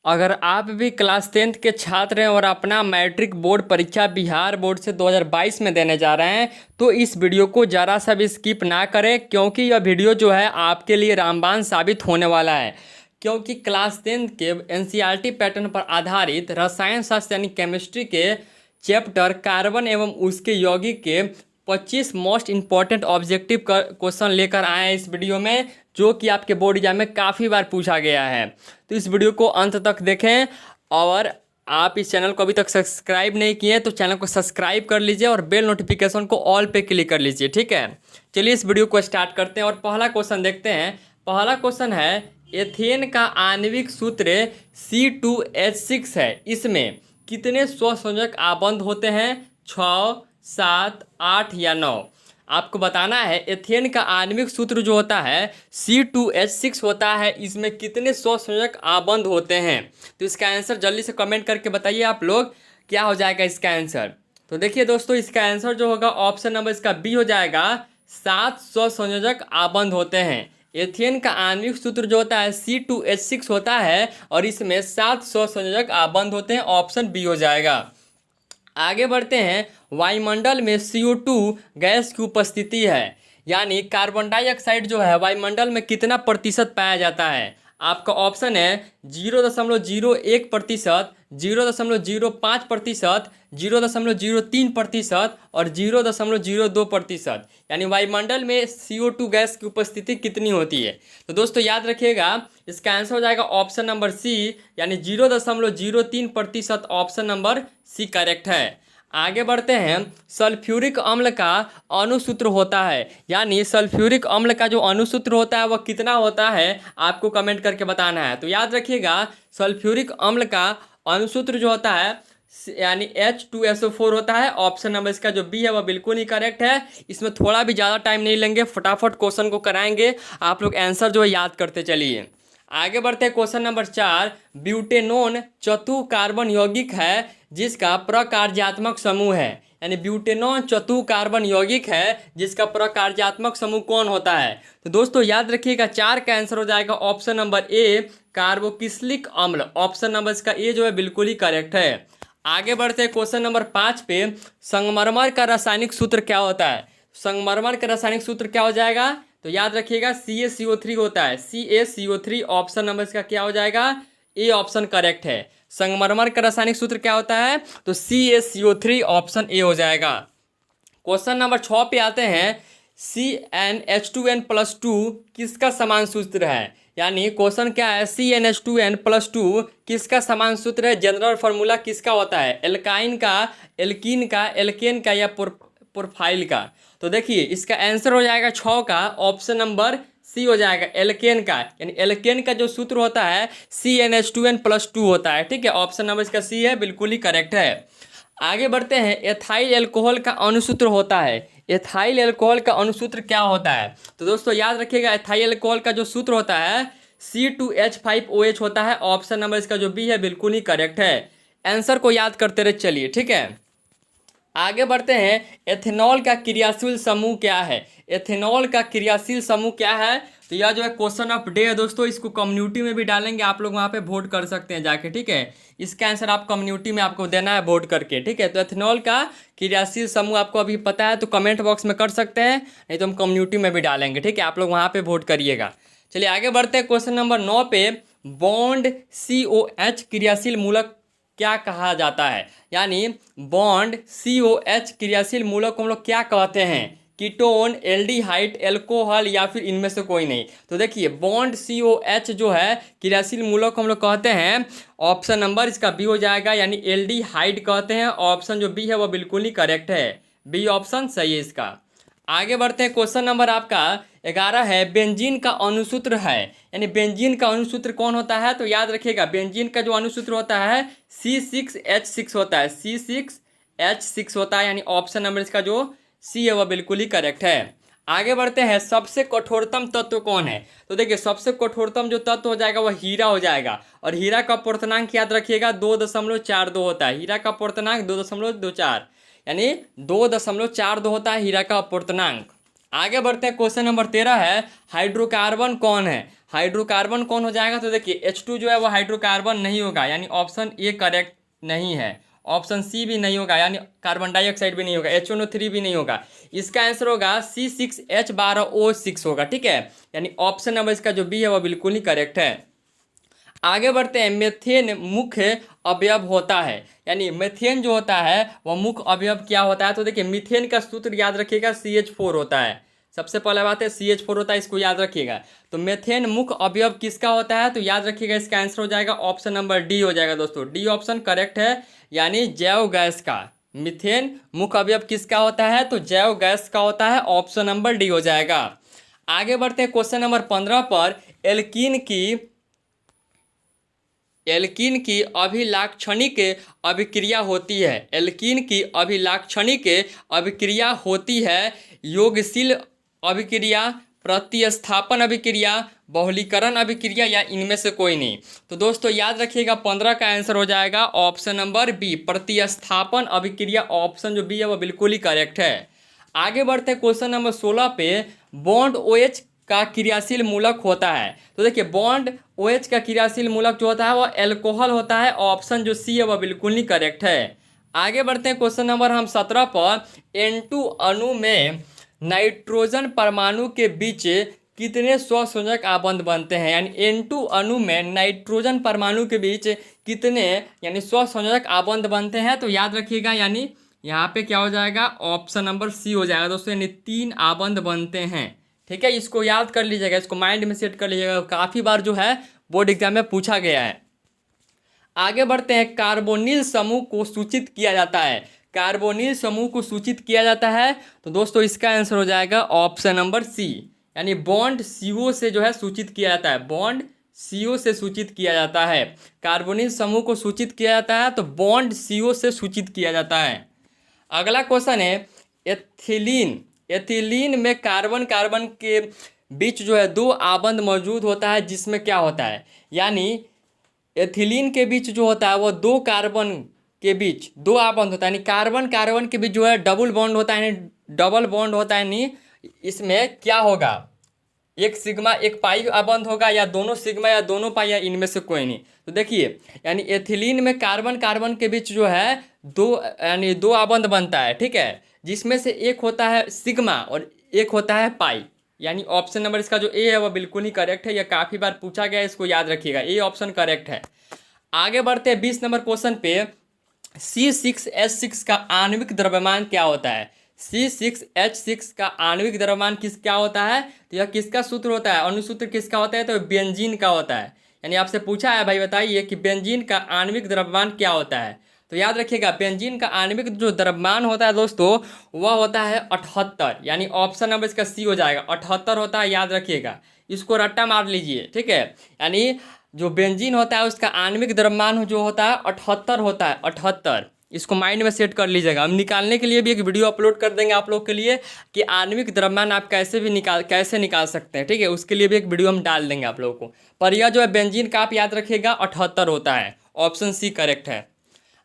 अगर आप भी क्लास 10th के छात्र हैं और अपना मैट्रिक बोर्ड परीक्षा बिहार बोर्ड से 2022 में देने जा रहे हैं तो इस वीडियो को ज़रा सा भी स्किप ना करें, क्योंकि यह वीडियो जो है आपके लिए रामबाण साबित होने वाला है। क्योंकि क्लास 10th के एनसीईआरटी पैटर्न पर आधारित रसायन शास्त्र यानी केमिस्ट्री के चैप्टर कार्बन एवं उसके यौगिक के 25 मोस्ट इंपॉर्टेंट ऑब्जेक्टिव क्वेश्चन लेकर आए हैं इस वीडियो में, जो कि आपके बोर्ड एग्जाम में काफ़ी बार पूछा गया है। तो इस वीडियो को अंत तक देखें, और आप इस चैनल को अभी तक सब्सक्राइब नहीं किए तो चैनल को सब्सक्राइब कर लीजिए और बेल नोटिफिकेशन को ऑल पे क्लिक कर लीजिए, ठीक है। चलिए इस वीडियो को स्टार्ट करते हैं और पहला क्वेश्चन देखते हैं। पहला क्वेश्चन है, एथेन का आणविक सूत्र C2H6 है, इसमें कितने स्वसंयोजक आबंध होते हैं? 6, 7, 8 या 9? आपको बताना है एथेन का आणविक सूत्र जो होता है C2H6 होता है, इसमें कितने स्वसंयोजक आबंध होते हैं? तो इसका आंसर जल्दी से कमेंट करके बताइए आप लोग, क्या हो जाएगा इसका आंसर। तो देखिए दोस्तों, इसका आंसर जो होगा ऑप्शन नंबर इसका बी हो जाएगा। 7 स्वसंयोजक आबंध होते हैं। एथेन का आणविक सूत्र जो होता है C2H6 होता है और इसमें 7 स्वसंयोजक आबंध होते हैं, ऑप्शन बी हो जाएगा। आगे बढ़ते हैं, वायुमंडल में CO2 गैस की उपस्थिति है, यानी कार्बन डाइऑक्साइड जो है वायुमंडल में कितना प्रतिशत पाया जाता है? आपका ऑप्शन है 0.01%, 0.05%, 0.03% और 0.02%। यानी वायुमंडल में CO2 गैस की उपस्थिति कितनी होती है? तो दोस्तों याद रखिएगा, इसका आंसर हो जाएगा ऑप्शन नंबर सी, यानी 0.03%। ऑप्शन नंबर सी करेक्ट है। आगे बढ़ते हैं, सल्फ्यूरिक अम्ल का अणुसूत्र होता है, यानी सल्फ्यूरिक अम्ल का जो अणुसूत्र होता है वह कितना होता है? आपको कमेंट करके बताना है। तो याद रखिएगा, सल्फ्यूरिक अम्ल का अणुसूत्र जो होता है यानी H2SO4 होता है। ऑप्शन नंबर इसका जो बी है वह बिल्कुल ही करेक्ट है। इसमें थोड़ा भी ज़्यादा टाइम नहीं लेंगे, फटाफट क्वेश्चन को कराएंगे। आप लोग आंसर जो है याद करते चलिए। आगे बढ़ते हैं, क्वेश्चन नंबर 4, ब्यूटेनोन चतु कार्बन यौगिक है जिसका प्रकार्यात्मक समूह है, यानी ब्यूटेनोन चतु कार्बन यौगिक है जिसका प्रकार्यात्मक समूह कौन होता है? तो दोस्तों याद रखिएगा, 4 का आंसर हो जाएगा ऑप्शन नंबर ए, कार्बोक्सिलिक अम्ल। ऑप्शन नंबर इसका ए जो है बिल्कुल ही करेक्ट है। आगे बढ़ते हैं, क्वेश्चन नंबर 5 पे, संगमरमर का रासायनिक सूत्र क्या होता है? संगमरमर का रासायनिक सूत्र क्या हो जाएगा? तो याद रखिएगा CaCO3 होता है, CaCO3। ऑप्शन नंबर इसका क्या हो जाएगा? ए ऑप्शन करेक्ट है। संगमरमर का रासायनिक सूत्र क्या होता है? तो CaCO3, ऑप्शन ए हो जाएगा। क्वेश्चन नंबर 6 पे आते हैं, CnH2n+2 किसका समान सूत्र है? यानी क्वेश्चन क्या है, CnH2n+2 किसका समान सूत्र है? जनरल फार्मूला किसका होता है? एल्काइन का, एल्कीन का, एल्केन का या प्रोफाइल का? तो देखिए इसका आंसर हो जाएगा 6 का, ऑप्शन नंबर सी हो जाएगा, एल्केन का। यानी एल्केन का जो सूत्र होता है CnH2n+2 होता है, ठीक है। ऑप्शन नंबर इसका सी है, बिल्कुल ही करेक्ट है। आगे बढ़ते हैं, एथाइल अल्कोहल का अणुसूत्र होता है। एथाइल अल्कोहल का अणुसूत्र क्या होता है? तो दोस्तों याद रखिएगा, एथाइल अल्कोहल का जो सूत्र होता है C2H5OH होता है। ऑप्शन नंबर इसका जो बी है बिल्कुल ही करेक्ट है। आंसर को याद करते रहे चलिए, ठीक है। आगे बढ़ते हैं, एथेनॉल का क्रियाशील समूह क्या है? एथेनॉल का क्रियाशील समूह क्या है? तो यह जो है क्वेश्चन ऑफ डे है दोस्तों, इसको कम्युनिटी में भी डालेंगे, आप लोग वहाँ पे वोट कर सकते हैं जाके, ठीक है। इसका आंसर आप कम्युनिटी में आपको देना है वोट करके, ठीक है। तो एथेनॉल का क्रियाशील समूह आपको अभी पता है तो कमेंट बॉक्स में कर सकते हैं, नहीं तो हम कम्युनिटी में भी डालेंगे, ठीक है। आप लोग वहाँ पर वोट करिएगा। चलिए आगे बढ़ते हैं, क्वेश्चन नंबर 9 पे, बॉन्ड COH क्रियाशील मूलक क्या कहा जाता है? यानी बॉन्ड COH क्रियाशील मूलक को हम लोग क्या कहते हैं? कीटोन, एल्डिहाइड, एल्कोहल या फिर इनमें से कोई नहीं? तो देखिए बॉन्ड COH जो है क्रियाशील मूलक को हम लोग कहते हैं, ऑप्शन नंबर इसका बी हो जाएगा, यानी एल्डिहाइड कहते हैं। ऑप्शन जो बी है वो बिल्कुल ही करेक्ट है, बी ऑप्शन सही है इसका। आगे बढ़ते हैं, क्वेश्चन नंबर आपका 11 है, बेंजीन का अणुसूत्र है, यानी बेंजीन का अणुसूत्र कौन होता है? तो याद रखिएगा, बेंजीन का जो अणुसूत्र होता है C6H6 होता है, C6H6 होता है, यानी ऑप्शन नंबर इसका जो सी है वह बिल्कुल ही करेक्ट है। आगे बढ़ते हैं, सबसे कठोरतम तत्व कौन है? तो देखिए सबसे कठोरतम जो तत्व हो जाएगा वह हीरा हो जाएगा, और हीरा का पूर्णांक याद रखिएगा 2.42 होता है। हीरा का पूर्णांक 2.24, यानी 2.42 होता है हीरा का अपूर्णांक। आगे बढ़ते हैं, क्वेश्चन नंबर 13 है, हाइड्रोकार्बन कौन है? हाइड्रोकार्बन कौन हो जाएगा? तो देखिए H2 जो है वो हाइड्रोकार्बन नहीं होगा, यानी ऑप्शन ए करेक्ट नहीं है। ऑप्शन सी भी नहीं होगा, यानी कार्बन डाइऑक्साइड भी नहीं होगा। HNO3 भी नहीं होगा। इसका आंसर होगा C6H12O6 होगा, ठीक है। यानी ऑप्शन नंबर इसका जो बी है वो बिल्कुल ही करेक्ट है। आगे बढ़ते हैं। मेथेन मुख्य अवयव होता है, यानी मेथेन जो होता है वह मुख्य अवयव क्या होता है? तो देखिए मीथेन का सूत्र याद रखिएगा CH4 होता है। सबसे पहला बात है CH4 होता है, इसको याद रखिएगा। तो मेथेन मुख्य अवयव किसका होता है? तो याद रखिएगा इसका आंसर हो जाएगा ऑप्शन नंबर डी हो जाएगा दोस्तों। डी ऑप्शन करेक्ट है, यानी जैव गैस का। मीथेन मुख्य अवयव किसका होता है? तो जैव गैस का होता है। ऑप्शन नंबर डी हो जाएगा। आगे बढ़ते हैं क्वेश्चन नंबर 15 पर। एल्कीन की अभिलाक्षणिक अभिक्रिया होती है। एल्कीन की अभिलाक्षणिक अभिक्रिया होती है योगशील अभिक्रिया, प्रतिस्थापन अभिक्रिया, बहुलीकरण अभिक्रिया, या इनमें से कोई नहीं। तो दोस्तों याद रखिएगा 15 का आंसर हो जाएगा ऑप्शन नंबर बी, प्रतिस्थापन अभिक्रिया। ऑप्शन जो बी है वो बिल्कुल ही करेक्ट है। आगे बढ़ते हैं क्वेश्चन नंबर 16 पे। बॉन्ड OH का क्रियाशील मूलक होता है। तो देखिए बॉन्ड OH का क्रियाशील मूलक जो होता है वो एल्कोहल होता है। ऑप्शन जो सी है वह बिल्कुल ही करेक्ट है। आगे बढ़ते हैं क्वेश्चन नंबर हम 17 पर। N2 अणु में नाइट्रोजन परमाणु के बीच कितने स्वसंयोजक आबंध बनते हैं? यानी N2 अणु में नाइट्रोजन परमाणु के बीच कितने यानी स्वसंयोजक आबंध बनते हैं? तो याद रखिएगा, यानी यहाँ पे क्या हो जाएगा? ऑप्शन नंबर सी हो जाएगा दोस्तों, यानी 3 आबंध बनते हैं, ठीक है। इसको याद कर लीजिएगा, इसको माइंड में सेट कर लीजिएगा, काफ़ी बार जो है बोर्ड एग्जाम में पूछा गया है। आगे बढ़ते हैं। कार्बोनिल समूह को सूचित किया जाता है। कार्बोनिल समूह को सूचित किया जाता है, तो दोस्तों इसका आंसर हो जाएगा ऑप्शन नंबर सी, यानी बॉन्ड CO से जो है सूचित किया जाता है। बॉन्ड CO से सूचित किया जाता है। कार्बोनिल समूह को सूचित किया जाता है तो बॉन्ड CO से सूचित किया जाता है। अगला क्वेश्चन है एथिलीन। एथिलीन में कार्बन कार्बन के बीच जो है 2 आबंध मौजूद होता है, जिसमें क्या होता है? यानी एथिलीन के बीच जो होता है वो 2 कार्बन के बीच 2 आबंध होता है, यानी कार्बन कार्बन के बीच जो है डबल बॉन्ड होता है, यानी डबल बॉन्ड होता है। यानी इसमें क्या होगा? एक सिग्मा एक पाई आबंध होगा, या दोनों सिग्मा या दोनों पाई, या इनमें से कोई नहीं। तो देखिए यानी एथिलीन में कार्बन कार्बन के बीच जो है 2 आबंध बनता है, ठीक है, जिसमें से एक होता है सिग्मा और एक होता है पाई। यानी ऑप्शन नंबर इसका जो ए है वह बिल्कुल ही करेक्ट है। यह काफ़ी बार पूछा गया है, इसको याद रखिएगा, ए ऑप्शन करेक्ट है। आगे बढ़ते हैं 20 नंबर क्वेश्चन पे। C6H6 का आणविक द्रव्यमान क्या होता है? C6H6 का आणविक द्रव्यमान क्या होता है? तो यह किसका सूत्र होता है? अणुसूत्र किसका होता है? तो बेंजीन का होता है। यानी आपसे पूछा है भाई बताइए कि बेंजीन का आणविक द्रव्यमान क्या होता है? तो याद रखिएगा बेंजीन का आणविक जो द्रव्यमान होता है दोस्तों वह होता है 78, यानी ऑप्शन नंबर इसका सी हो जाएगा। 78 होता है, याद रखिएगा, इसको रट्टा मार लीजिए, ठीक है। यानी जो बेंजीन होता है उसका आणविक द्रव्यमान जो होता है 78 होता है, 78। इसको माइंड में सेट कर लीजिएगा। हम निकालने के लिए भी एक वीडियो अपलोड कर देंगे आप लोग के लिए कि आणविक द्रव्यमान आप कैसे निकाल सकते हैं, ठीक है। उसके लिए भी एक वीडियो हम डाल देंगे आप लोगों को। पर यह जो है बेंजीन का आप याद रखिएगा 78 होता है। ऑप्शन सी करेक्ट है।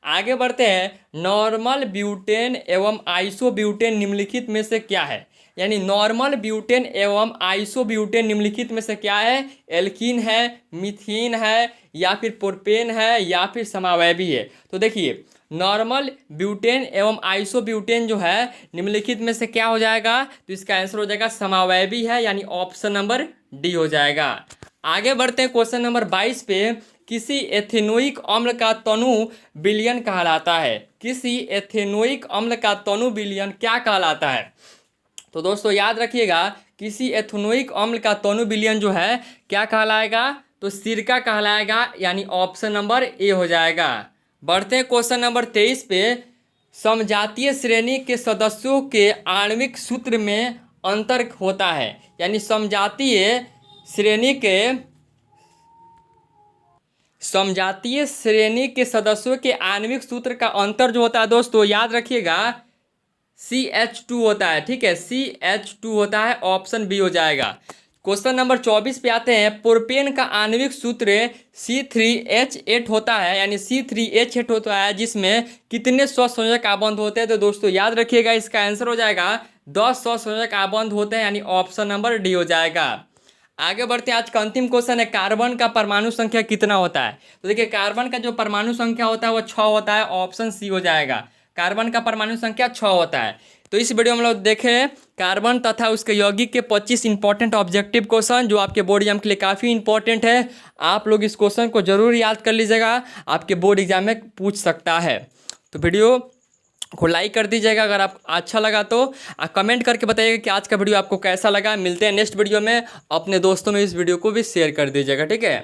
आगे बढ़ते हैं। नॉर्मल ब्यूटेन एवं आइसोब्यूटेन निम्नलिखित में से क्या है? यानी नॉर्मल ब्यूटेन एवं आइसोब्यूटेन निम्नलिखित में से क्या है? एल्कीन है, मीथेन है, या फिर प्रोपेन है, या फिर समावयवी है। तो देखिए नॉर्मल ब्यूटेन एवं आइसोब्यूटेन जो है निम्नलिखित में से क्या हो जाएगा? तो इसका आंसर हो जाएगा समावयवी है, यानी ऑप्शन नंबर डी हो जाएगा। आगे बढ़ते हैं क्वेश्चन नंबर 22 पे। किसी एथेनोइक अम्ल का तनु विलयन कहलाता है। किसी एथेनोइक अम्ल का तनु विलयन क्या कहलाता है? तो दोस्तों याद रखिएगा किसी एथेनोइक अम्ल का तनु विलयन जो है क्या कहलाएगा? तो सिरका कहलाएगा, यानी ऑप्शन नंबर ए हो जाएगा। बढ़ते हैं क्वेश्चन नंबर 23 पे। समजातीय श्रेणी के सदस्यों के आणविक सूत्र में अंतर होता है। यानी समजातीय श्रेणी के सदस्यों के आणविक सूत्र का अंतर जो होता है दोस्तों याद रखिएगा CH2 होता है, ठीक है, CH2 होता है। ऑप्शन बी हो जाएगा। क्वेश्चन नंबर 24 पे आते हैं। प्रोपेन का आणविक सूत्र C3H8 होता है, यानी C3H8 होता है, जिसमें कितने स्वसंयोजक आबंध होते हैं? तो दोस्तों याद रखिएगा इसका आंसर हो जाएगा 10 स्वसंयोजक आबंध होते हैं, यानी ऑप्शन नंबर डी हो जाएगा। आगे बढ़ते हैं। आज का अंतिम क्वेश्चन है, कार्बन का परमाणु संख्या कितना होता है? तो देखिए, कार्बन का जो परमाणु संख्या होता है वो 6 होता है। ऑप्शन सी हो जाएगा। कार्बन का परमाणु संख्या 6 होता है। तो इस वीडियो में हम लोग देखें कार्बन तथा उसके यौगिक के 25 इंपॉर्टेंट ऑब्जेक्टिव क्वेश्चन, जो आपके बोर्ड एग्जाम के लिए काफ़ी इंपॉर्टेंट है। आप लोग इस क्वेश्चन को जरूर याद कर लीजिएगा, आपके बोर्ड एग्जाम में पूछ सकता है। तो वीडियो को लाइक कर दीजिएगा अगर आप अच्छा लगा तो। कमेंट करके बताइएगा कि आज का वीडियो आपको कैसा लगा। मिलते हैं नेक्स्ट वीडियो में। अपने दोस्तों में इस वीडियो को भी शेयर कर दीजिएगा, ठीक है।